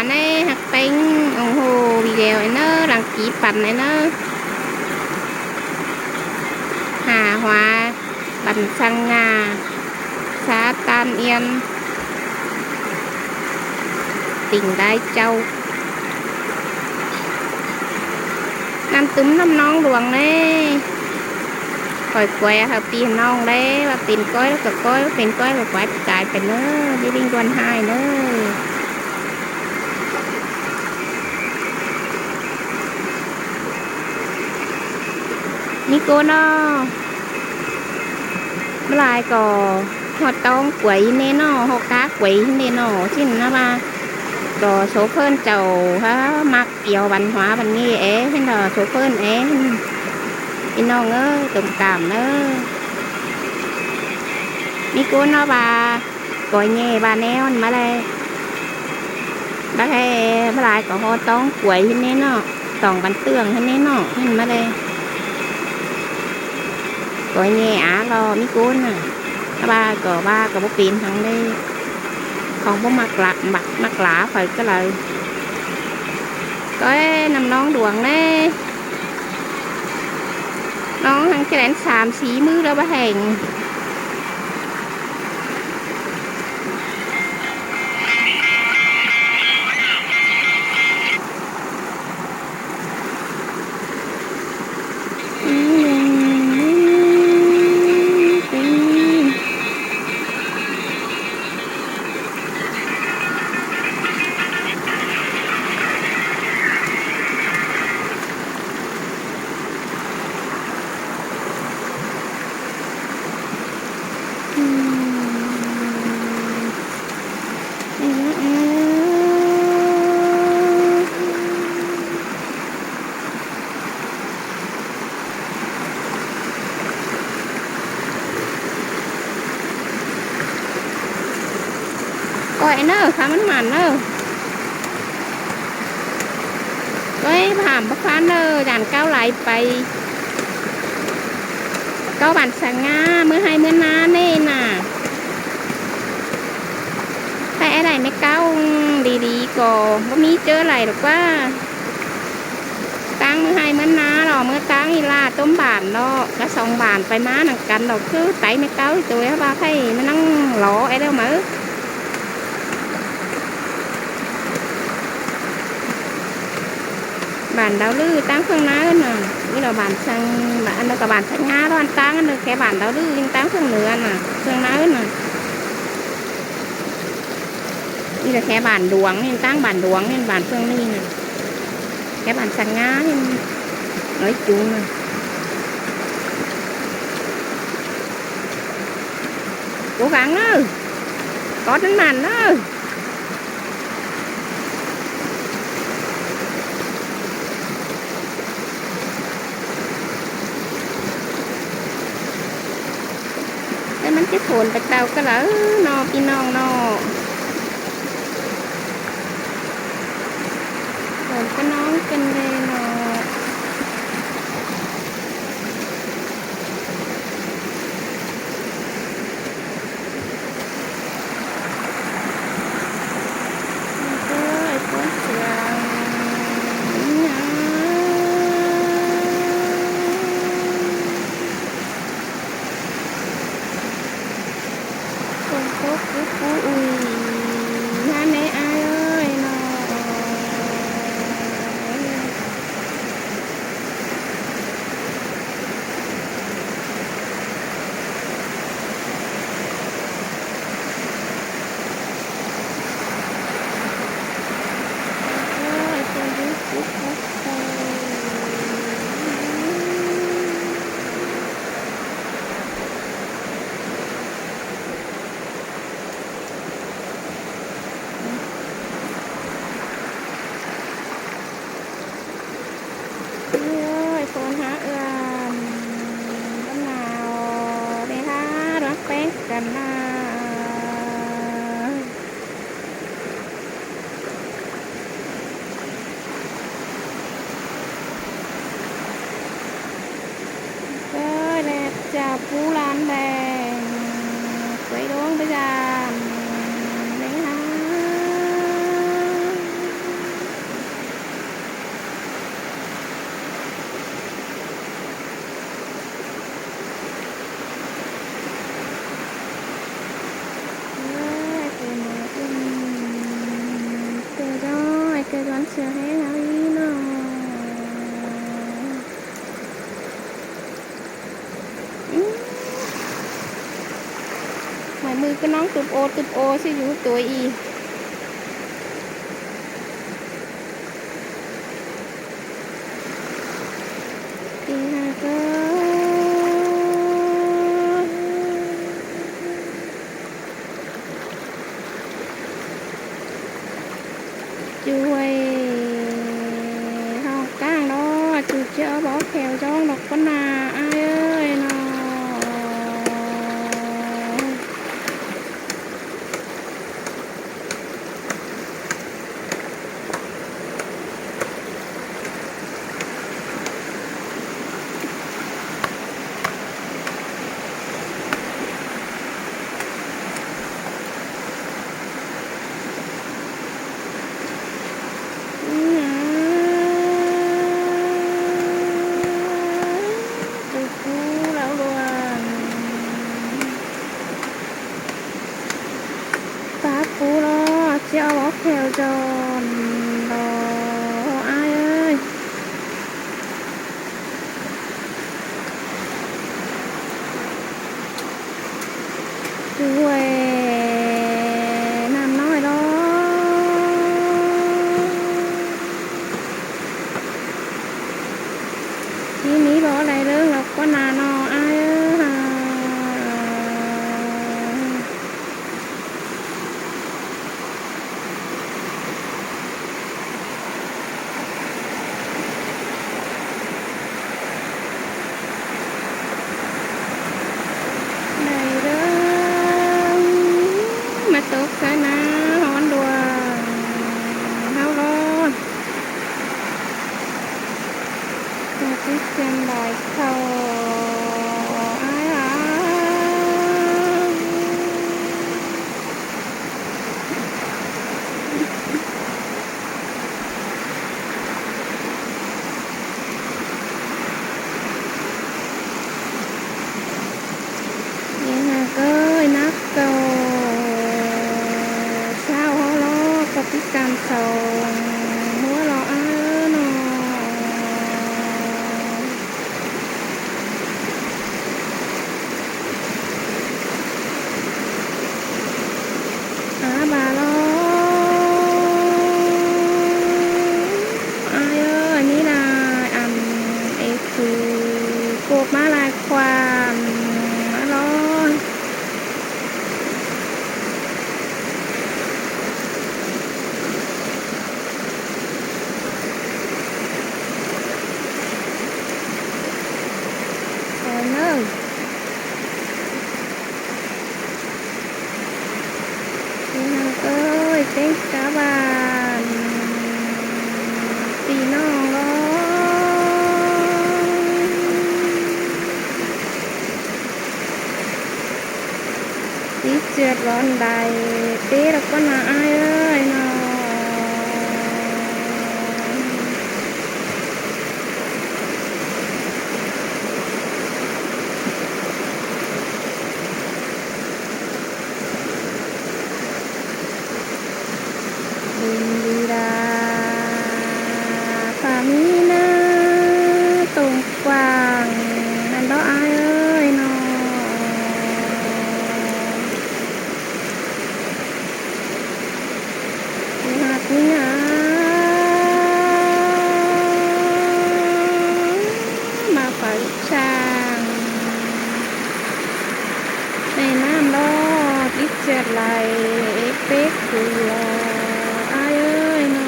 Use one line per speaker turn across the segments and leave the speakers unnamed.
ในหักเต็งโอ้โหวีเดียวไอ้เนอรังกีปั่นไอ้เนอหาหัวบันสังงาสาตานเอียนติ่งได้เจ้าน้ำตุ้มน้ำน้องหลวงเลยปล่อยแกวค่ะปีน้องเลยว่าเป็นก้อยแล้วก็ก้อยเป็นก้อยแล้วก้อยกลายเป็นเนอได้วิ่งวันหายเนอนี่กูเนาะเมื่อไรก็หอดต้องกวยเนเนาะหอกกากวยเนเนาะชิ้นนะว่าก็โซเฟิร์นเจ้าฮะมักเกี่ยวบันหัวบันงี้เอ๋เห็นเนาะโซเฟิร์นเอ๋พี่น้องเอ้ยตุ่มกามเนอะนี่กูเนาะว่าก่อยเงี้ยบาแนวมาเลยบาให้เมื่อไรก็หอดต้องกวยเนเนาะสองบันเตืองเนเนาะเห็นมาเลยก่อยแง่รอมิกุ้นน่ะบ้าก็บ่ปีนทั้งได้ของบ่มักละมักหลาไปก็เลยก็นำน้องดวงเน่น้องทั้งแขน3-4 มือแล้วบ่แห่งก้อยเนอะค่ะมันเนอะก้อยผ่านบักฟ้าเนอะด่านก้าวไหลไปก้าวบันสังงาเมื่อให้เมื่อนาเน่น่ะแต่อะไรไม่ก้าวดีๆก็บ่มีเจออะไรหรอกว่าตั้งเมื่อให้เมื่อนาหรอเมื่อตั้งอีลาต้มบานเนาะแล้ว2 บานไปม้าหนังกันดอกคือไตไม่ก้าวตัวแล้วว่าให้มันนั่งหล่อไอ้เด้อมั้ยบานดาวลือตั้งเครื่องน้าน่ะนี่เราบานสังอันนั้นกับบานสังงาร้อนตั้งอันนึงแค่บานดาวลือยังตั้งเครื่องเหนือน่ะเครื่องน้าน่ะนี่แค่บานดวงนี่ตั้งบานดวงนี่บานเครื่องนี่น่ะแค่บานสังงานี่น้อยจุงน่ะcố gắng đó có đến màn đó cái mình cái thồn bạch đầu cái lỡ no pi non no thồn cái nón kinh đây noคนหาบ้านนาวเด้ฮะรักแป้งกันนะก็แลบจากผู้ร้านแดงไปดวงไปจามเด้ฮะ มือก็น้องตุบโอสิอยู่ตัวอีอีน่าก็ช่วยเฮากลางเนาะจุเจ้าบ่แขวจ้องดอกปนาอ้ายเอ้ยเนาะปูรอเจ้าบอกแถวจอนรออ้ายเอ้ยด้วยน้ำน้อยรอทีนี้บอกอะไรเรื่องเราก็นานออ้ายเอ้ยตกใส่น้ำร้อนดวงเฮาร้อนจะติดเสียงลอยเข้าอ้ายนี่นะเก้ยนักเก่าพิการสองหัวเราอ้ายเนาะบาลออ้ายเอ้ยนี่ลายเอคือกบมาลายความร้อนเอ้ยเต็งกาบานตีน้องร้องตีเจือดร้อนใดเต้เราก็น่าอายเอ้ยเนาะดินดีดาป่ามีนาตรงกว้างนั่นดอกอ้ายเอ้ยเนาะหาดนี้มาฝากช้างในน้ำรอติดเจ็ดไหลเป๊กคือรออ้ายเอ้ยเนาะ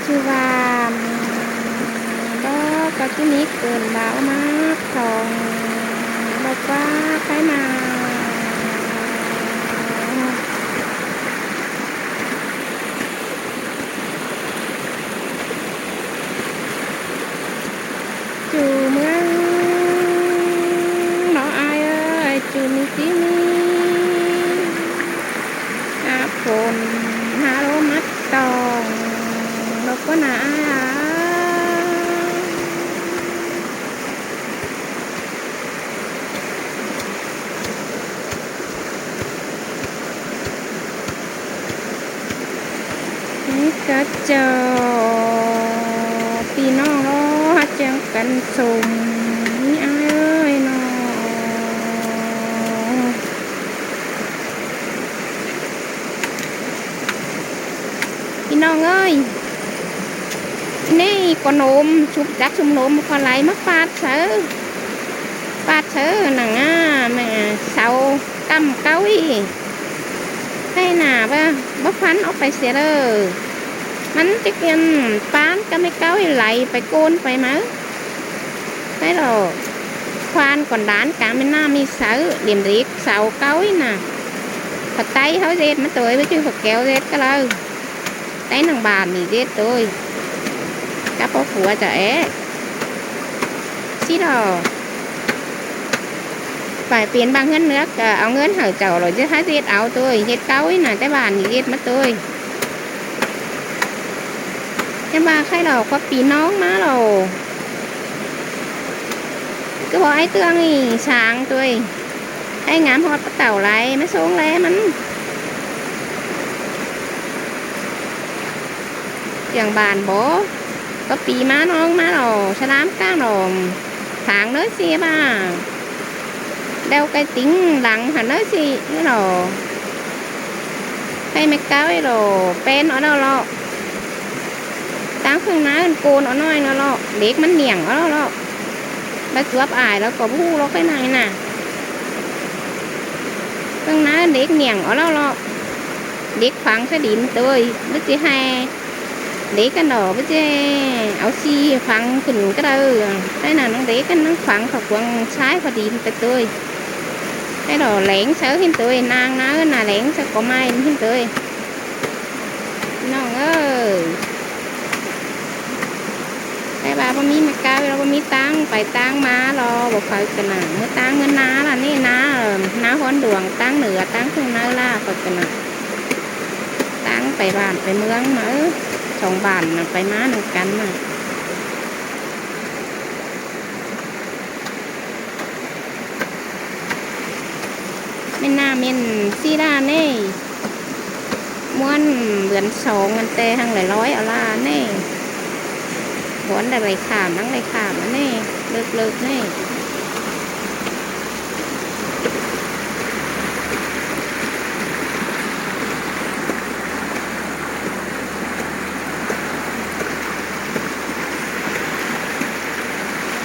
ชื่อว่าก็ที่นี้เกินดาวมากสองบอกว่าใครมาจูเมืองน้องอายเอ้ยจูมีที่นี่ฝนหาโรมัดตองเราก็หนา เจ้าพี่น้องรอฮักจังกันสมนี่อายเอ้ยน้องพี่น้องเอ้ยนี่ก็นมชุบจักชุมนมก็ไหลมาปาดเสือหนังแม่เสากำเก้าอี้ให้หนาบ่ฟันออกไปเสียเลยมันจะกินปานก็ไม่เก้าอี้ไหลไปโกนไปมั้งได้หรอควานก่อนด้านกลางไม่น่ามีเสือเดียมริกเสาเก้าอี้น่ะผัดไตเขาเด็ดมาตัวไปชื่อผัดแก้วเด็ดก็เลยไตหนังบานนี่เด็ดตัวกับพ่อผัวจะชี้ดอphải tiền bằng hơn nước áo ngân hở chậu rồi chứ hai giết áo tôi giết cao ấy là cái bàn thì giết mất tôi cái bà khai đầu có tí nón má đầu cứ bỏ ấy tương thì sáng tôi hay ngắm hot bắt tàu lại mới xuống lé mình chẳng bàn bố có tí má nón má đầu sẽ làm cá đồ tháng nữa xe ba đeo cái tính lặng hẳn nói gì cái đồ hay mấy cái đồ pen ở đâu lọ táng phương ná cô nó nói nó lọ đếch mắt niềng ở đâu lọ đã cướp ải nó có bu nó cái này nè phương ná đếch niềng ở đâu lọ đếch phẳng sẽ đín tôi biết chứ hay đếch cái đồ biết chứ áo xi phẳng khỉnh cái đâu cái nào nó đếch cái nó phẳng hoặc quăng trái và đín tôi cái đồ lẻn sớ hin tươi nang nó là lẻn sẽ có mai hin tươiน้องcái bà có mi mà cao rồi có mi tăng phải tăng má lo bộ phải cái nào mới tăng ngân ná là nè ná hôn đường tăng nửa tăng không nơi là phải cái nào tăng phải bàn phải mướn mở chồng bàn phải má được cắn mà mình làm mình xí ra nè muốn vườn sổ ngân tê hăng lại lói ở là nè muốn là lại khảm nắng lại khảm nè lực nè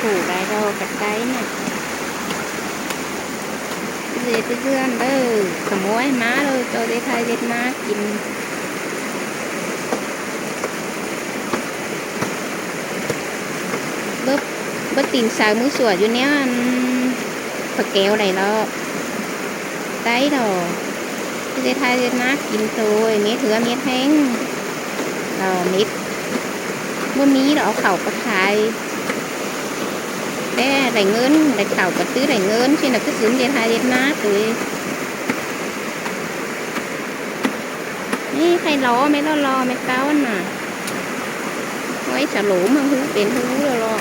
thủ đại đâu cắt cái nè về tới dương đó cầm muối má rồi cho để thay giết má chín bớt tìm xài muối sủa cho néo phải kéo này đó đấy rồi để thay giết má chín rồi mía thừa mía thánh rồi mía mua mí đó khẩu có thai để đẩy ngơn đẩy khẩu có tứ đẩy ngơn trên là cứ xứng để hai đến má tụiนี่ใครล้อไม่ล้อไม่เก้าน่ะไว้ฉลูมังหูเป็นหูเลยล้อ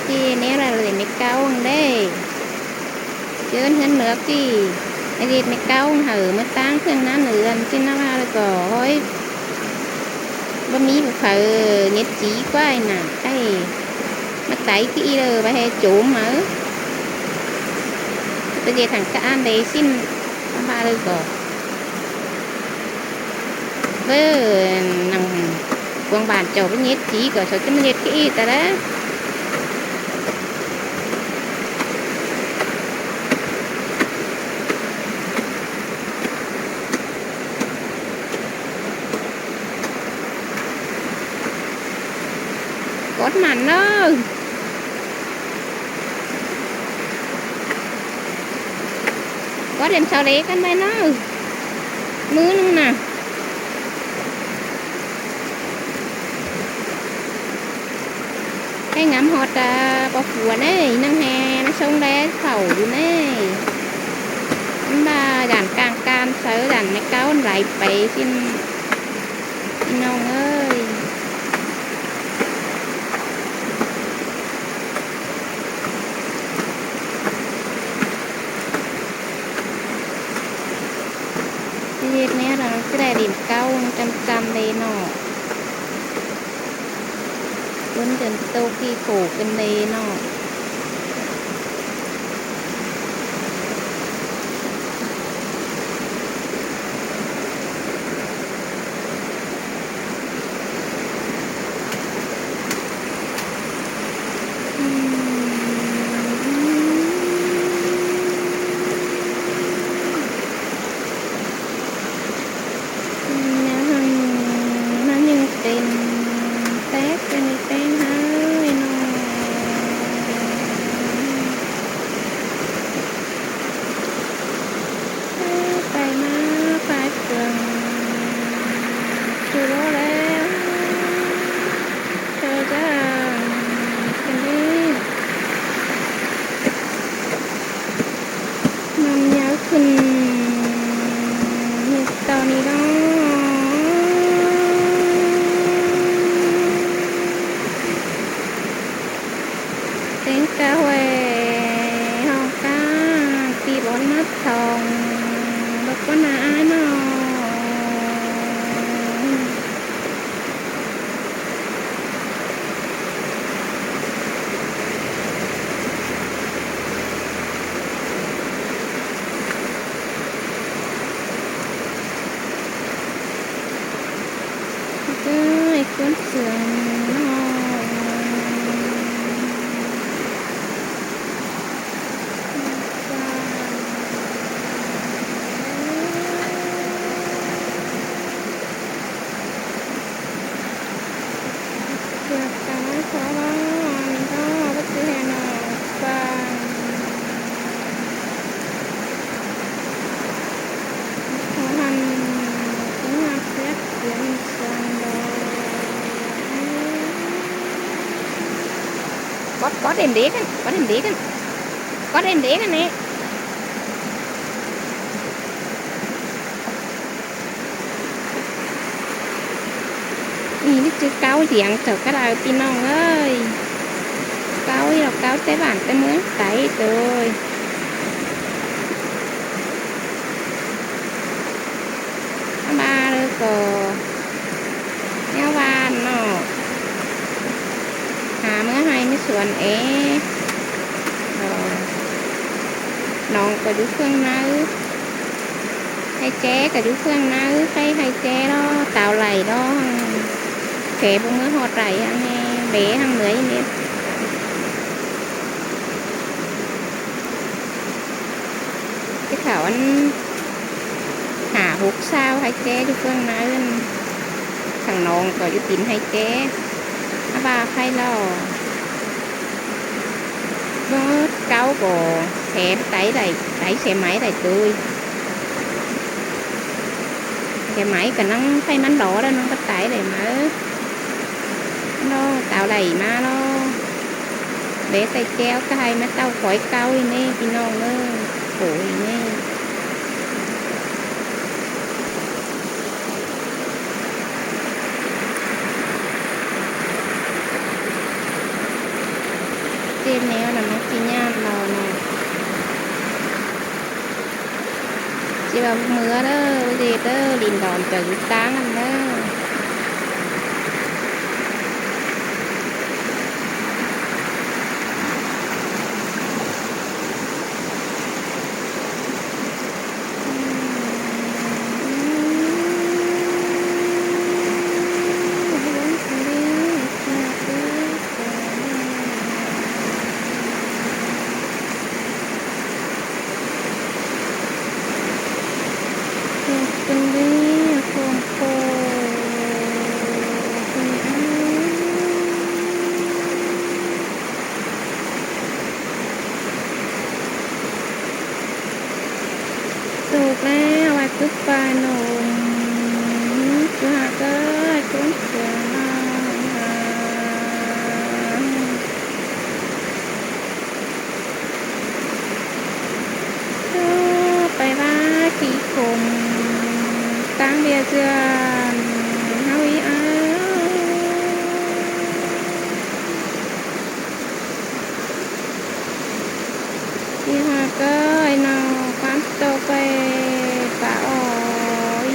ที่นี้เราเลยไม่เก้าได้เจอเห็นเนื้อกี่ไอ้เด็กไม่เก้าเหอมาตั้งเครื่องนั้นเหนือที่น่าว่าเลยก็โอ้ยบะหมี่แบบเผาเน็ตจีกว่าน่ะไอ้มาใส่กี่เลยไปให้จุ่มเหรอไปเจอthằng cả anh đấy xin baเลยก็với nằm quăng bàn chầu với น็ตจีก็sợ cái น็ตกี่แต่ละcốt mặn đó có đem sao để cái này nó mưa nữa nè cái ngắm hột bọc vườn ấy nâng hè nó sông đá khẩu này ba đàn can sớ đàn mấy cáo lại phải xin nông ơi ฮ็ดแนวนั้นสิได้ดินเก่าจำๆเลยเนาะฝนจนตกที่โขกกันเลยเนาะขึ้นตอนนี้เนาะเต็งกะเวห้องกาตีบนมัดทองบักก็น่าเนาะคนเสืองน้เสือกตาขอร้องก็บัดสิให้น้องฟังขอหันถึงหักเสียเสียงสังดcó đèn đế kan có đèn đế kan có đèn đế kan nèนี่คือเกาเสียงเจ้าก็ได้พี่น้องเอ้ยเกาเราเกาแต่บ้านแต่เมืองไกลเลยบ้าเลยก็แนวบ้านเนาะหาเมื่อให้ไม่สวนน้องก็ดูเครื่องน้ำให้แจ้ก็ดูเครื่องน้ำให้แจ้đó tạo lầy đó kể bông mới hột rảy hăng bé hăng lưới như thế cái khảo anh hả hút sao hay chéดูเครื่องน้ำthằngน้องก็ดูตีนให้แจ้bà khai lo bớt cáo của xe đẩy xe máy đẩy tươi xe máy cả năng thay mắn đỏ đó nó bắt tải để mà nó tạo đẩy mà nó bé tay treo cái hai mắt tao khỏi cao đi nè chị non ơi khổ nè trên néo là nó chỉ nhan lò nè chỉ vào mưa đó bây giờ đó liền đòn trời sáng anh đóถูกแล้วไว้ตึกปลาหนุ่มจะหาเกิดคนเสียมาไปว่าขี้คมตั้งเบียร์เจือนเฮาอีอ้าที่หาเกิดนอความโตไปป่าอ้อย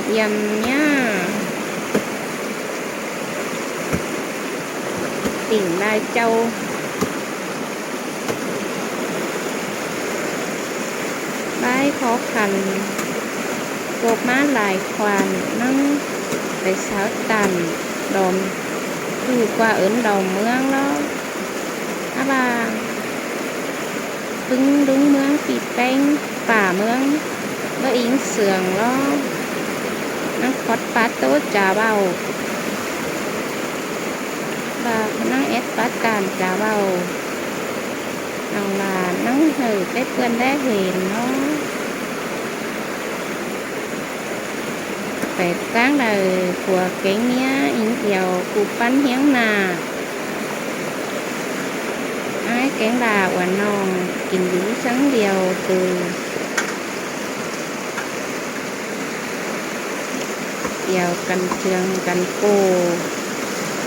เยี่ยมเนี่ยติ่งได้เจ้าได้ขอคันโกบมาหลายควานนั่งไปสาวตันดอมคือกว่าเอิ้นดอมเมืองแล้วอาบาดึงเมืองปีแป้งป่าเมืองแล้วอิงเสืองแล้วนั่งคอดปาโต้จ่าเบาบานั่งเอสปาตานจ่าเบาน้องลานั่งเหยได้เพื่อนได้เห็นเนาะไปตั้งเลยขัวเก่งเนี้ยอิงเดียวกูปั้นเฮียงนาไอ้แกงดาหวานนองกินอยู่ชั้งเดียวคือเดียวกันเชืองกันโก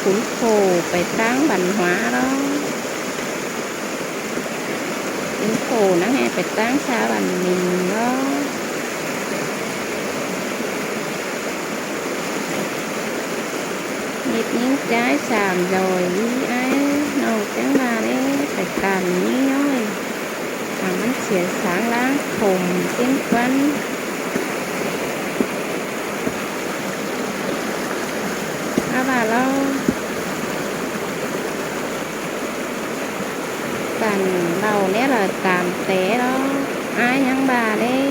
ขุนโคไปตั้งบันหัวแล้วขุนโคนั่งให้ไปตั้งชาบันมิงแล้วนิดนิ้งtrái sàm rồi ai nâu trắng ba đấy phải càn ní nhói màมันเสียสางล้างผมเส้นฟันอาบาเรากันเราเนี่ยlà tạm té đó ai nhắn bà đấy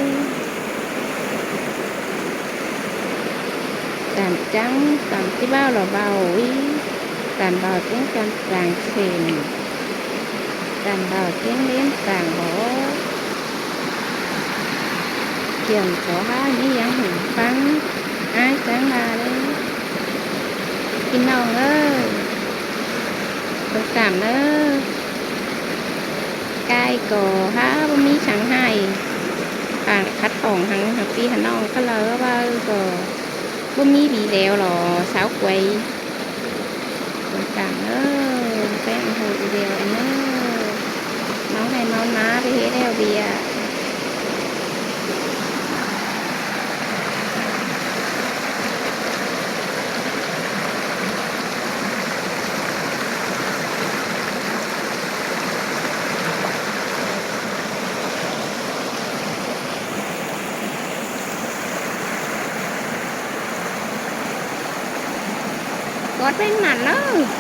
tạm trắng tạm tí bao là bao ý tạm bao tiếng can càng xền tạm bao tiếng đến càng hổ trường có hai mấy dạng hình phăng ai sáng bà đấyกินน้องเอ้ยตัวกามเด้อกายก่อฮะบ่มีฉังให้ปางคัดอ่องหังหักปีหันน้องก็เลยว่าก็บ่มีดีแล้วหรอสาวกวยตัวกามเด้อแป้งโหดเดียวอันเด้อน้องให้น้องน้าไปเฮ็ดแล้วเบียร์กดเป็นหนันเลย